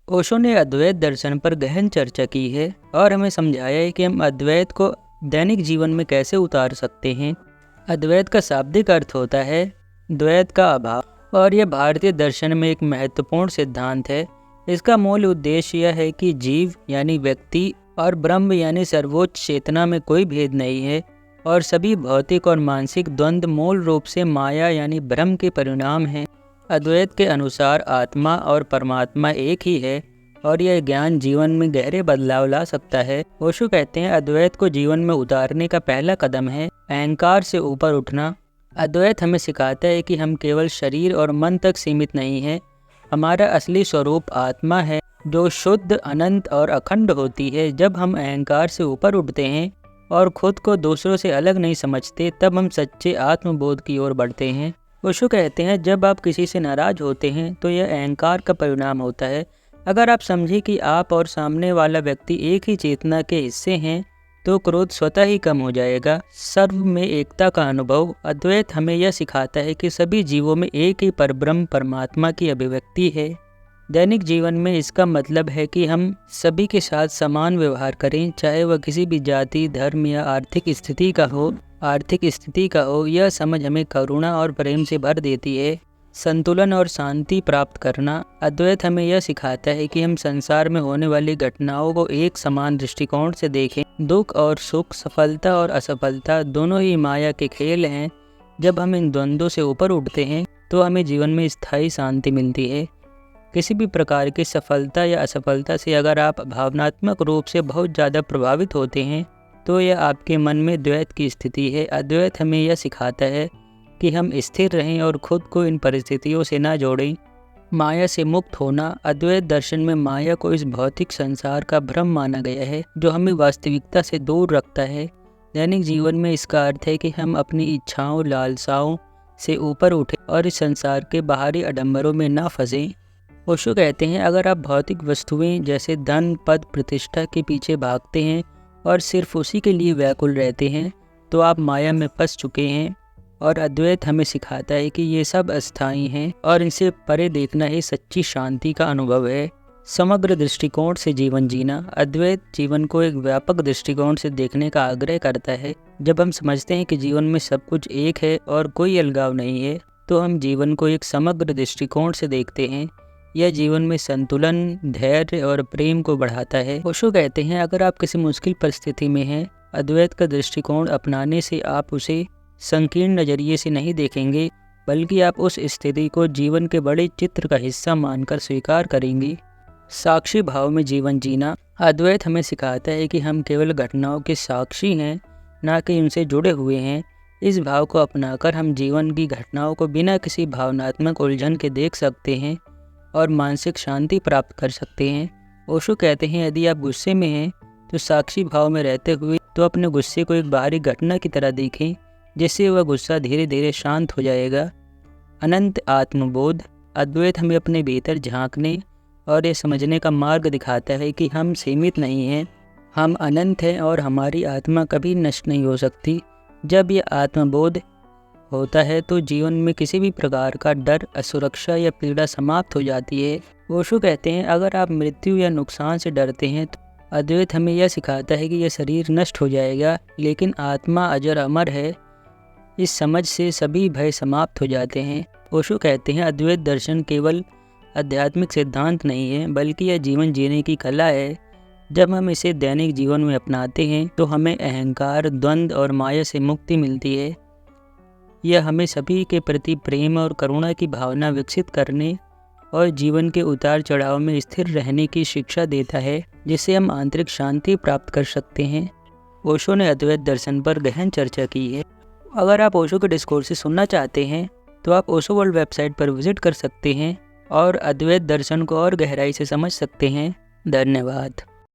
ओशो ने अद्वैत दर्शन पर गहन चर्चा की है और हमें समझाया है कि हम अद्वैत को दैनिक जीवन में कैसे उतार सकते हैं। अद्वैत का शाब्दिक अर्थ होता है द्वैत का अभाव और यह भारतीय दर्शन में एक महत्वपूर्ण सिद्धांत है। इसका मूल उद्देश्य यह है कि जीव यानी व्यक्ति और ब्रह्म यानी सर्वोच्च चेतना में कोई भेद नहीं है और सभी भौतिक और मानसिक द्वंद्व मूल रूप से माया यानी भ्रम के परिणाम हैं। अद्वैत के अनुसार आत्मा और परमात्मा एक ही है और यह ज्ञान जीवन में गहरे बदलाव ला सकता है। ओशो कहते हैं अद्वैत को जीवन में उतारने का पहला कदम है अहंकार से ऊपर उठना। अद्वैत हमें सिखाता है कि हम केवल शरीर और मन तक सीमित नहीं हैं। हमारा असली स्वरूप आत्मा है जो शुद्ध, अनंत और अखंड होती है। जब हम अहंकार से ऊपर उठते हैं और खुद को दूसरों से अलग नहीं समझते, तब हम सच्चे आत्मबोध की ओर बढ़ते हैं। ओशो कहते हैं जब आप किसी से नाराज होते हैं तो यह अहंकार का परिणाम होता है। अगर आप समझें कि आप और सामने वाला व्यक्ति एक ही चेतना के हिस्से हैं तो क्रोध स्वतः ही कम हो जाएगा। सर्व में एकता का अनुभव। अद्वैत हमें यह सिखाता है कि सभी जीवों में एक ही परब्रह्म परमात्मा की अभिव्यक्ति है। दैनिक जीवन में इसका मतलब है कि हम सभी के साथ समान व्यवहार करें, चाहे वह किसी भी जाति, धर्म या आर्थिक स्थिति का हो। यह समझ हमें करुणा और प्रेम से भर देती है। संतुलन और शांति प्राप्त करना। अद्वैत हमें यह सिखाता है कि हम संसार में होने वाली घटनाओं को एक समान दृष्टिकोण से देखें। दुख और सुख, सफलता और असफलता दोनों ही माया के खेल हैं। जब हम इन द्वंद्वों से ऊपर उठते हैं तो हमें जीवन में स्थायी शांति मिलती है। किसी भी प्रकार की सफलता या असफलता से अगर आप भावनात्मक रूप से बहुत ज़्यादा प्रभावित होते हैं तो यह आपके मन में द्वैत की स्थिति है। अद्वैत हमें यह सिखाता है कि हम स्थिर रहें और खुद को इन परिस्थितियों से ना जोड़ें। माया से मुक्त होना। अद्वैत दर्शन में माया को इस भौतिक संसार का भ्रम माना गया है जो हमें वास्तविकता से दूर रखता है। दैनिक जीवन में इसका अर्थ है कि हम अपनी इच्छाओं, लालसाओं से ऊपर उठें और इस संसार के बाहरी आडंबरों में ना फंसें। ओशो कहते हैं अगर आप भौतिक वस्तुएं जैसे धन, पद, प्रतिष्ठा के पीछे भागते हैं और सिर्फ उसी के लिए व्याकुल रहते हैं तो आप माया में फंस चुके हैं। और अद्वैत हमें सिखाता है कि ये सब अस्थायी हैं और इनसे परे देखना ही सच्ची शांति का अनुभव है। समग्र दृष्टिकोण से जीवन जीना। अद्वैत जीवन को एक व्यापक दृष्टिकोण से देखने का आग्रह करता है। जब हम समझते हैं कि जीवन में सब कुछ एक है और कोई अलगाव नहीं है तो हम जीवन को एक समग्र दृष्टिकोण से देखते हैं। यह जीवन में संतुलन, धैर्य और प्रेम को बढ़ाता है। ओशो कहते हैं अगर आप किसी मुश्किल परिस्थिति में हैं, अद्वैत का दृष्टिकोण अपनाने से आप उसे संकीर्ण नजरिए से नहीं देखेंगे बल्कि आप उस स्थिति को जीवन के बड़े चित्र का हिस्सा मानकर स्वीकार करेंगे। साक्षी भाव में जीवन जीना। अद्वैत हमें सिखाता है कि हम केवल घटनाओं के साक्षी हैं, ना कि उनसे जुड़े हुए हैं। इस भाव को अपनाकर हम जीवन की घटनाओं को बिना किसी भावनात्मक उलझन के देख सकते हैं और मानसिक शांति प्राप्त कर सकते हैं। ओशो कहते हैं यदि आप गुस्से में हैं तो साक्षी भाव में रहते हुए तो अपने गुस्से को एक बाहरी घटना की तरह देखें, जिससे वह गुस्सा धीरे धीरे शांत हो जाएगा। अनंत आत्मबोध। अद्वैत हमें अपने भीतर झांकने और ये समझने का मार्ग दिखाता है कि हम सीमित नहीं हैं, हम अनंत हैं और हमारी आत्मा कभी नष्ट नहीं हो सकती। जब यह आत्मबोध होता है तो जीवन में किसी भी प्रकार का डर, असुरक्षा या पीड़ा समाप्त हो जाती है। ओशो कहते हैं अगर आप मृत्यु या नुकसान से डरते हैं तो अद्वैत हमें यह सिखाता है कि यह शरीर नष्ट हो जाएगा लेकिन आत्मा अजर अमर है। इस समझ से सभी भय समाप्त हो जाते हैं। ओशो कहते हैं अद्वैत दर्शन केवल आध्यात्मिक सिद्धांत नहीं है बल्कि यह जीवन जीने की कला है। जब हम इसे दैनिक जीवन में अपनाते हैं तो हमें अहंकार, द्वंद्व और माया से मुक्ति मिलती है। यह हमें सभी के प्रति प्रेम और करुणा की भावना विकसित करने और जीवन के उतार चढ़ाव में स्थिर रहने की शिक्षा देता है, जिससे हम आंतरिक शांति प्राप्त कर सकते हैं। ओशो ने अद्वैत दर्शन पर गहन चर्चा की है। अगर आप ओशो के डिस्कोर्सेस सुनना चाहते हैं तो आप ओशो वर्ल्ड वेबसाइट पर विजिट कर सकते हैं और अद्वैत दर्शन को और गहराई से समझ सकते हैं। धन्यवाद।